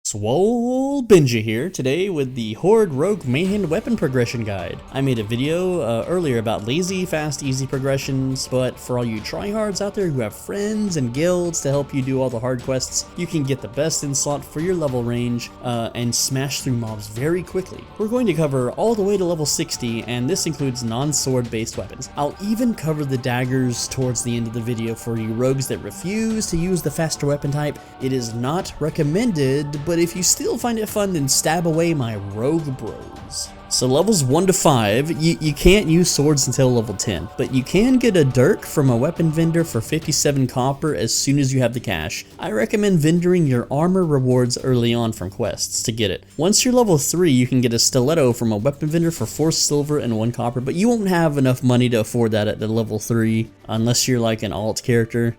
SwoleBenji here, today with the Horde Rogue Main Weapon Progression Guide. I made a video earlier about lazy, fast, easy progressions, but for all you tryhards out there who have friends and guilds to help you do all the hard quests, you can get the best in slot for your level range and smash through mobs very quickly. We're going to cover all the way to level 60, and this includes non-sword based weapons. I'll even cover the daggers towards the end of the video for you rogues that refuse to use the faster weapon type. It is not recommended, but if you still find it fun, then stab away my rogue bros. So levels 1 to 5, you can't use swords until level 10, but you can get a dirk from a weapon vendor for 57 copper as soon as you have the cash. I recommend vendoring your armor rewards early on from quests to get it. Once you're level 3, you can get a stiletto from a weapon vendor for 4 silver and 1 copper, but you won't have enough money to afford that at the level 3 unless you're like an alt character.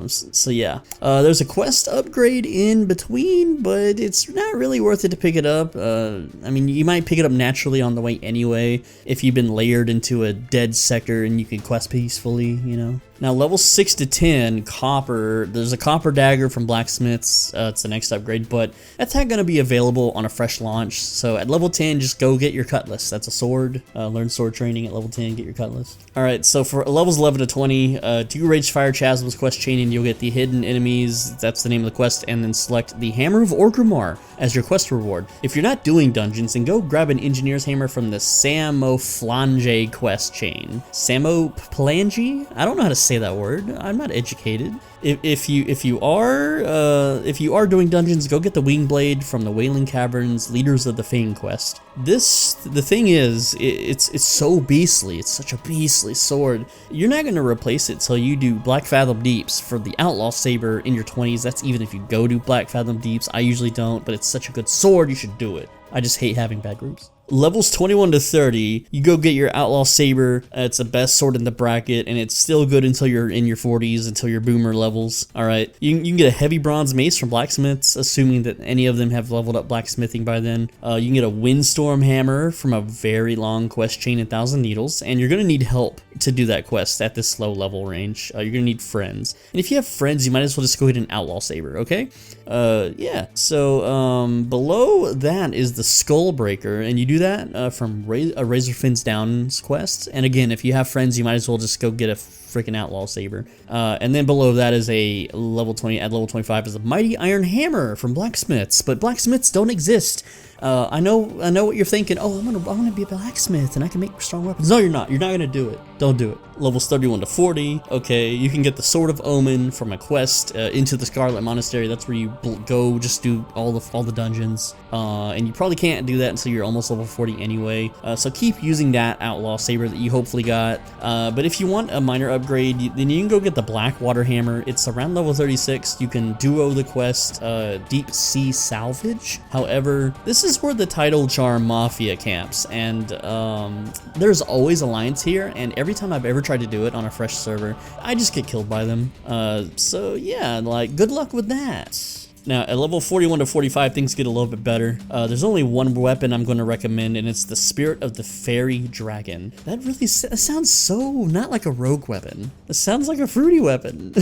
So yeah, there's a quest upgrade in between, but it's not really worth it to pick it up. I mean, you might pick it up naturally on the way anyway if you've been layered into a dead sector and you can quest peacefully, you know. Now level 6 to 10, copper, there's a copper dagger from blacksmiths, it's the next upgrade, but that's not going to be available on a fresh launch, so at level 10 just go get your cutlass. That's a sword, learn sword training at level 10, get your cutlass. Alright, so for levels 11 to 20, do Rage Fire Chasms quest chain and you'll get the hidden enemies, that's the name of the quest, and then select the Hammer of Orgrimmar as your quest reward. If you're not doing dungeons, then go grab an engineer's hammer from the Samoflange quest chain. Samoplange? I don't know how to say that word. I'm not educated. If you are doing dungeons, go get the Wing Blade from the Wailing Caverns Leaders of the Fang quest. The thing is, it's so beastly. It's such a beastly sword. You're not gonna replace it till you do Black Fathom Deeps for the Outlaw Saber in your 20s. That's even if you go do Black Fathom Deeps. I usually don't, but it's such a good sword. You should do it. I just hate having bad groups. Levels 21 to 30, you go get your Outlaw Saber. It's the best sword in the bracket, and it's still good until you're in your 40s, until your boomer levels. Alright, you can get a heavy bronze mace from blacksmiths, assuming that any of them have leveled up blacksmithing by then. You can get a windstorm hammer from a very long quest chain in 1,000 Needles, and you're going to need help to do that quest at this low level range. You're going to need friends. And if you have friends, you might as well just go get an Outlaw Saber, okay? Yeah, so below that is the Skull Breaker, and you do that from a Razor Fins Down's quest. And again, if you have friends, you might as well just go get a freaking Outlaw Saber. And then below that is a level 20, at level 25 is a Mighty Iron Hammer from blacksmiths, but blacksmiths don't exist. I know what you're thinking. Oh, I want to be a blacksmith and I can make strong weapons. No, you're not. You're not gonna do it. Don't do it. Levels 31 to 40. Okay, you can get the Sword of Omen from a quest into the Scarlet Monastery. That's where you go just do all the dungeons. And you probably can't do that until you're almost level 40 anyway. So keep using that Outlaw Saber that you hopefully got. But if you want a minor upgrade, then you can go get the Blackwater Hammer. It's around level 36. You can duo the quest Deep Sea Salvage. However, this is where the Title Charm Mafia camps, and there's always alliance here, and every time I've ever tried to do it on a fresh server, I just get killed by them. So yeah, like, good luck with that. Now, at level 41 to 45, things get a little bit better. There's only one weapon I'm going to recommend, and it's the Spirit of the Fairy Dragon. That really sounds so not like a rogue weapon. It sounds like a fruity weapon.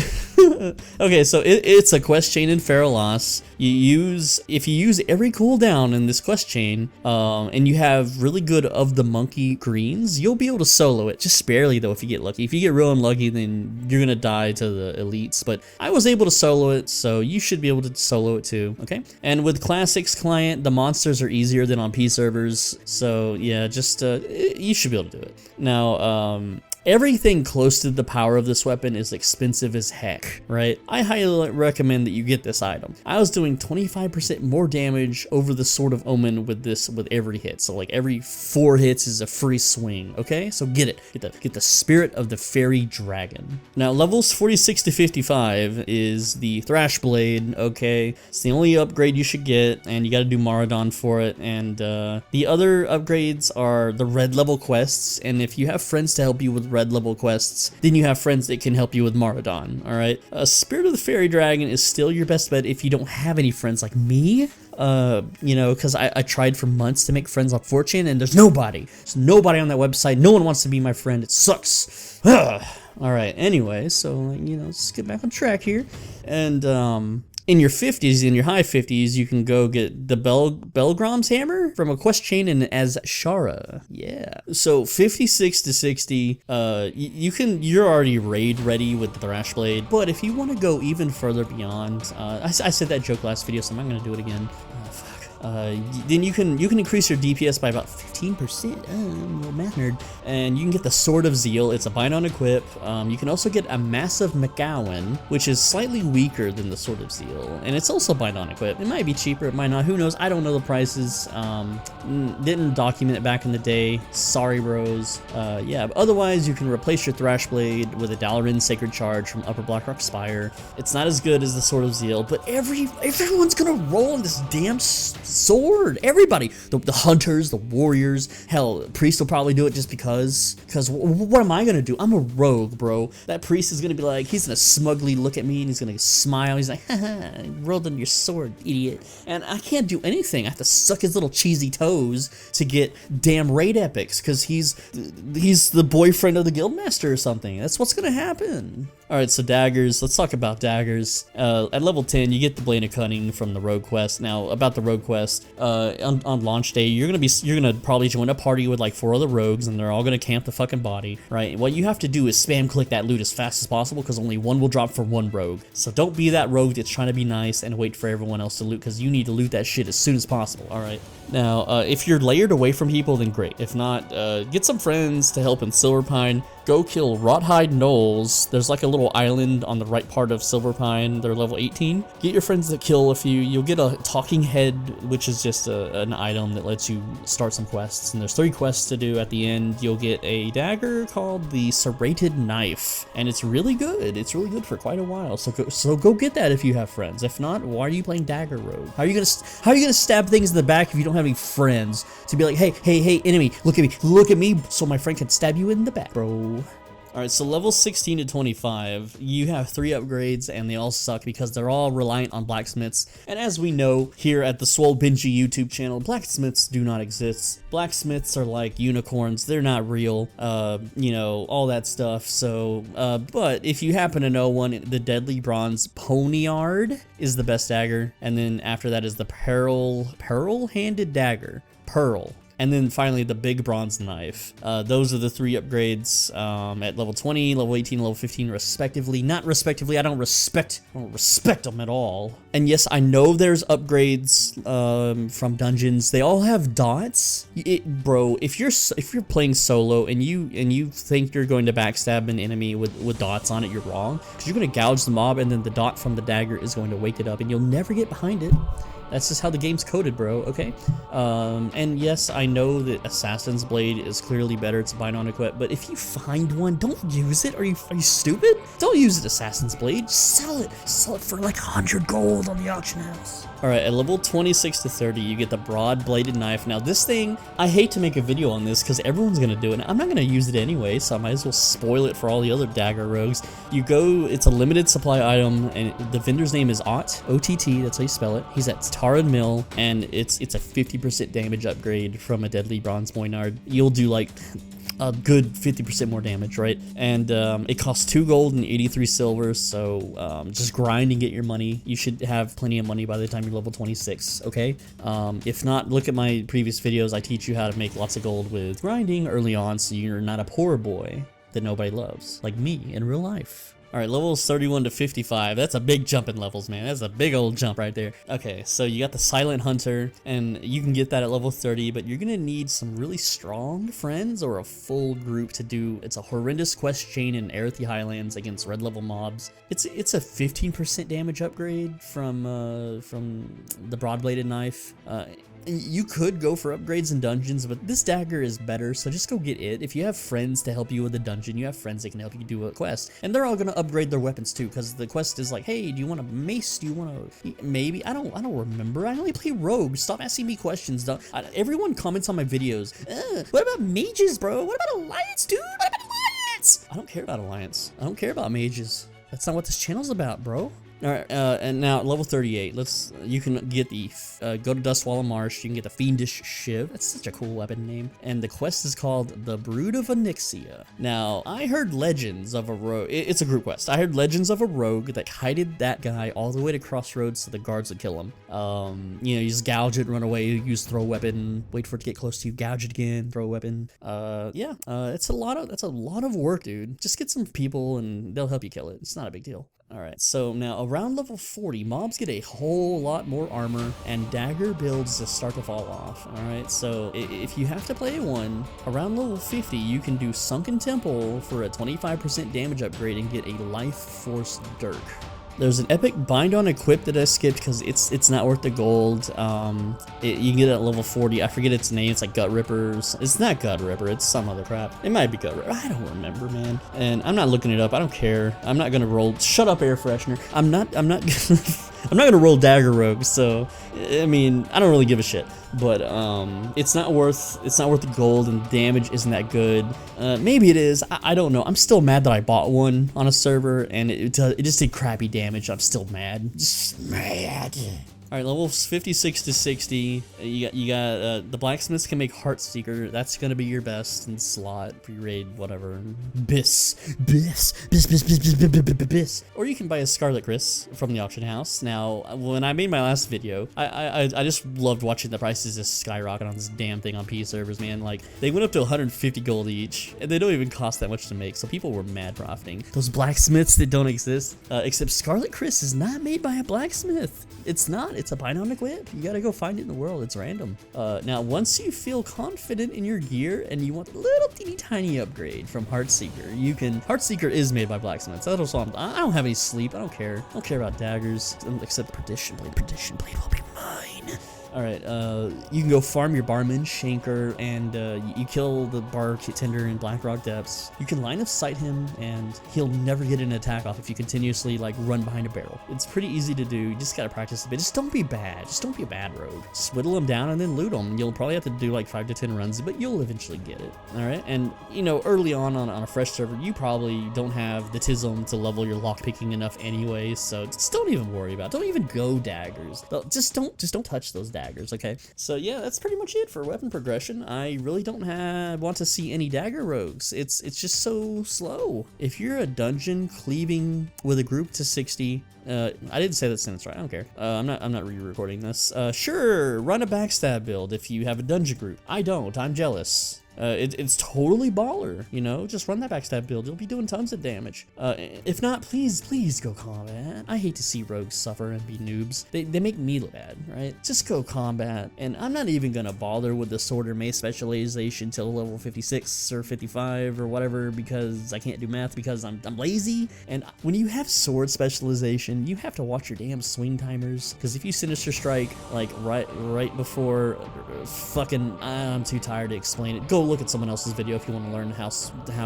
Okay, so it's a quest chain in Feralos. If you use every cooldown in this quest chain, and you have really good of the monkey greens, you'll be able to solo it. Just barely, though, if you get lucky. If you get real unlucky, then you're going to die to the elites. But I was able to solo it, so you should be able to solo it too, okay? And with Classic's client, the monsters are easier than on P servers, so yeah, just you should be able to do it. Now, everything close to the power of this weapon is expensive as heck, right? I highly recommend that you get this item. I was doing 25% more damage over the Sword of Omen with this with every hit. So like every 4 hits is a free swing, okay? So get it. Get the Spirit of the Fairy Dragon. Now levels 46 to 55 is the Thrash Blade, okay? It's the only upgrade you should get, and you gotta do Maradon for it. And the other upgrades are the red level quests, and if you have friends to help you with red level quests, then you have friends that can help you with Maradon, alright? Spirit of the Fairy Dragon is still your best bet if you don't have any friends like me. You know, because I tried for months to make friends on 4chan, and there's nobody. There's nobody on that website. No one wants to be my friend. It sucks. Alright, anyway, so, you know, let's get back on track here. And, In your 50s, in your high 50s, you can go get the Belgram's hammer from a quest chain in as Shara. Yeah. So 56 to 60, you're already raid ready with the Thrash Blade, but if you want to go even further beyond, I said that joke last video, so I'm not gonna do it again. Then you can increase your DPS by about 15%. I'm a little math nerd. And you can get the Sword of Zeal. It's a bind on equip. You can also get a Massive McGowan, which is slightly weaker than the Sword of Zeal, and it's also bind on equip. It might be cheaper, it might not. Who knows? I don't know the prices. Didn't document it back in the day. Sorry, bros. Yeah. But otherwise, you can replace your Thrash Blade with a Dalaran Sacred Charge from Upper Blackrock Spire. It's not as good as the Sword of Zeal, but everyone's gonna roll on this damn sword. Everybody, the hunters, the warriors, hell, priest will probably do it just because what am I gonna do? I'm a rogue, bro. That priest is gonna be like, he's gonna smugly look at me and he's gonna smile. He's like, haha, rolled on your sword, idiot. And I can't do anything. I have to suck his little cheesy toes to get damn raid epics because he's the boyfriend of the guildmaster or something. That's what's gonna happen. Alright, so daggers, let's talk about daggers. At level 10, you get the Blade of Cunning from the Rogue Quest. Now, about the Rogue Quest, on launch day, you're gonna probably join a party with like 4 other rogues, and they're all gonna camp the fucking body, right? What you have to do is spam click that loot as fast as possible, because only one will drop for one rogue. So don't be that rogue that's trying to be nice and wait for everyone else to loot, because you need to loot that shit as soon as possible, alright? Now, if you're layered away from people, then great. If not, get some friends to help in Silverpine. Go kill Rothhide Knolls. There's like a little island on the right part of Silverpine. They're level 18. Get your friends to kill a few. You'll get a talking head, which is just an item that lets you start some quests. And there's 3 quests to do at the end. You'll get a dagger called the Serrated Knife, and it's really good. It's really good for quite a while. So go get that if you have friends. If not, why are you playing Dagger Rogue? How are you gonna stab things in the back if you don't have any friends to be like, hey, enemy, look at me, so my friend can stab you in the back, bro. Alright, so level 16 to 25, you have 3 upgrades, and they all suck because they're all reliant on blacksmiths. And as we know, here at the SwoleBenji YouTube channel, blacksmiths do not exist. Blacksmiths are like unicorns, they're not real, you know, all that stuff. So, but if you happen to know one, the Deadly Bronze Poniard is the best dagger, and then after that is the Pearl-handed dagger. Pearl. And then finally the big bronze knife. Those are the 3 upgrades at level 20, level 18, level 15 respectively. Not respectively, I don't respect them at all. And yes, I know there's upgrades from dungeons. They all have dots. Bro, if you're playing solo and you think you're going to backstab an enemy with dots on it, you're wrong. Because you're going to gouge the mob, and then the dot from the dagger is going to wake it up, and you'll never get behind it. That's just how the game's coded, bro, okay? And yes, I know that Assassin's Blade is clearly better, it's a bind on equip, but if you find one, don't use it. Are you stupid? Don't use it, Assassin's Blade. Sell it for like 100 gold on the auction house. Alright, at level 26 to 30, you get the broad-bladed knife. Now this thing, I hate to make a video on this because everyone's gonna do it. I'm not gonna use it anyway, so I might as well spoil it for all the other dagger rogues. You go, it's a limited supply item, and the vendor's name is Ott, O-T-T, that's how you spell it. He's at Tarad Mill, and it's a 50% damage upgrade from a Deadly Bronze Moinard. You'll do like a good 50% more damage, right? And it costs 2 gold and 83 silver, so just grind and get your money. You should have plenty of money by the time you're level 26, okay? If not, look at my previous videos. I teach you how to make lots of gold with grinding early on, so you're not a poor boy that nobody loves, like me in real life. Alright, levels 31 to 55. That's a big jump in levels, man. That's a big old jump right there. Okay, so you got the Silent Hunter, and you can get that at level 30, but you're gonna need some really strong friends or a full group to do. It's a horrendous quest chain in Erethy Highlands against red level mobs. It's a 15% damage upgrade from the broad-bladed knife. You could go for upgrades in dungeons, but this dagger is better, so just go get it. If you have friends to help you with the dungeon, you have friends that can help you do a quest. And they're all gonna upgrade their weapons too, because the quest is like, hey, do you want a mace? Do you want a... Maybe? I don't remember. I only play rogue. Stop asking me questions. Everyone comments on my videos. What about mages, bro? What about alliance, dude? What about alliance? I don't care about alliance. I don't care about mages. That's not what this channel's about, bro. All right, and now at level 38, you can get the, go to Dustwallow Marsh, you can get the Fiendish Shiv. That's such a cool weapon name. And the quest is called The Brood of Onyxia. Now, I heard legends of a rogue, it's a group quest. I heard legends of a rogue that kited that guy all the way to Crossroads so the guards would kill him. You know, you just gouge it, run away, use throw weapon, wait for it to get close to you, gouge it again, throw weapon. That's a lot of work, dude. Just get some people and they'll help you kill it. It's not a big deal. Alright, so now around level 40, mobs get a whole lot more armor and dagger builds just start to fall off. Alright, so if you have to play one, around level 50, you can do Sunken Temple for a 25% damage upgrade and get a Life Force Dirk. There's an epic bind on equip that I skipped because it's not worth the gold. You can get it at level 40. I forget its name. It's like Gut Rippers. It's not Gut Ripper. It's some other crap. It might be Gut Ripper. I don't remember, man. And I'm not looking it up. I don't care. I'm not gonna roll. Shut up, air freshener. I'm not gonna roll Dagger Rogue. So I mean, I don't really give a shit. But it's not worth the gold, and damage isn't that good. Maybe it is. I don't know. I'm still mad that I bought one on a server and it just did crappy damage. I'm still mad. Just mad. All right, levels 56 to 60. You got the blacksmiths can make Heartseeker. That's gonna be your best in slot pre-raid, whatever. Biss. Or you can buy a Scarlet Chris from the auction house. Now, when I made my last video, I just loved watching the prices just skyrocket on this damn thing on P servers, man. Like they went up to 150 gold each, and they don't even cost that much to make. So people were mad profiting. Those blacksmiths that don't exist, except Scarlet Chris is not made by a blacksmith. It's not. It's a bind on equip. You gotta go find it in the world. It's random. Now, once you feel confident in your gear and you want a little teeny tiny upgrade from Heartseeker, you can. Heartseeker is made by blacksmiths. That's also. I don't have any sleep. I don't care. I don't care about daggers except Perdition Blade. Perdition Blade will be mine. Alright, you can go farm your Barman, Shanker, and you kill the bartender in Blackrock Depths. You can line of sight him, and he'll never get an attack off if you continuously, like, run behind a barrel. It's pretty easy to do. You just gotta practice a bit. Just don't be bad. Just don't be a bad rogue. Just whittle him down and then loot him. You'll probably have to do, like, 5 to 10 runs, but you'll eventually get it. Alright, and, you know, early on a fresh server, you probably don't have the Tism to level your lockpicking enough anyway, so just don't even worry about it. Don't even go daggers. Just don't touch those daggers. Okay, so yeah, that's pretty much it for weapon progression. I really don't want to see any dagger rogues. It's just so slow. If you're a dungeon cleaving with a group to 60, I didn't say that sentence right. I don't care. I'm not re-recording this. Sure, run a backstab build if you have a dungeon group. I don't. I'm jealous. It's totally baller, you know, just run that backstab build, you'll be doing tons of damage. If not, please go combat. I hate to see rogues suffer and be noobs. They make me look bad, right? Just go combat, and I'm not even gonna bother with the sword or mace specialization till level 56 or 55 or whatever, because I can't do math because I'm lazy. And when you have sword specialization, you have to watch your damn swing timers, because if you Sinister Strike, like, right before fucking, I'm too tired to explain it, go look at someone else's video if you want to learn how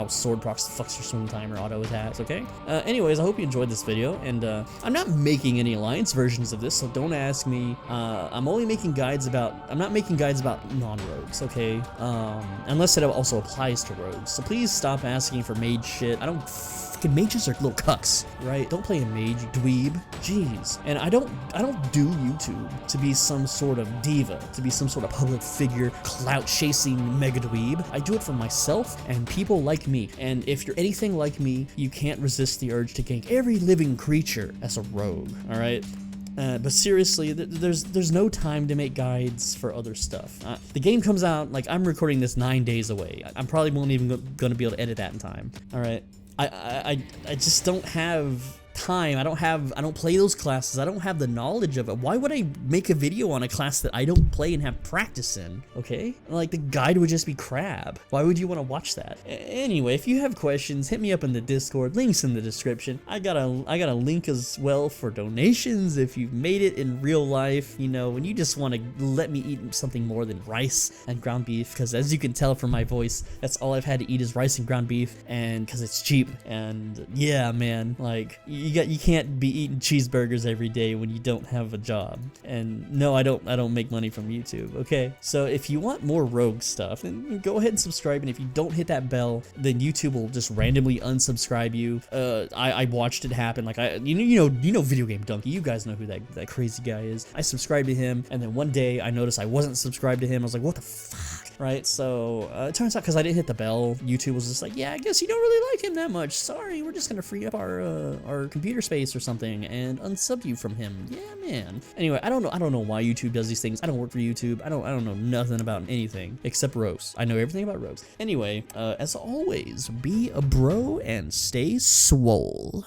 sword procs fucks your swing timer auto attacks, okay? Anyways, I hope you enjoyed this video, and I'm not making any alliance versions of this, so don't ask me. I'm not making guides about non-rogues, okay? Unless it also applies to rogues. So please stop asking for mage shit. Mages are little cucks, right? Don't play a mage, dweeb. Jeez. And I don't do YouTube to be some sort of diva, to be some sort of public figure, clout-chasing mega dweeb. I do it for myself and people like me. And if you're anything like me, you can't resist the urge to gank every living creature as a rogue, all right? But seriously, there's no time to make guides for other stuff. The game comes out, like, I'm recording this 9 days away. I'm probably won't even gonna be able to edit that in time, all right? I just don't have time. I don't play those classes. I don't have the knowledge of it. Why would I make a video on a class that I don't play and have practice in? Okay, like, the guide would just be crap. Why would you want to watch that? Anyway, if you have questions, hit me up in the Discord. Links in the description. I got a link as well for donations if you've made it in real life, you know, and you just want to let me eat something more than rice and ground beef, because as you can tell from my voice, that's all I've had to eat is rice and ground beef, and because it's cheap. And yeah, man, like, you can't be eating cheeseburgers every day when you don't have a job. And no, I don't make money from YouTube, okay? So if you want more rogue stuff, then go ahead and subscribe, and if you don't hit that bell, then YouTube will just randomly unsubscribe you. I watched it happen. Like you know Video Game Donkey. You guys know who that crazy guy is. I subscribed to him, and then one day I noticed I wasn't subscribed to him. I was like, what the fuck? Right? So it turns out because I didn't hit the bell, YouTube was just like, yeah, I guess you don't really like him that much. Sorry, we're just gonna free up our computer space or something and unsub you from him. Yeah, man. Anyway, I don't know why YouTube does these things. I don't work for YouTube. I don't know nothing about anything except rogues. I know everything about rogues. Anyway, as always, be a bro and stay swole.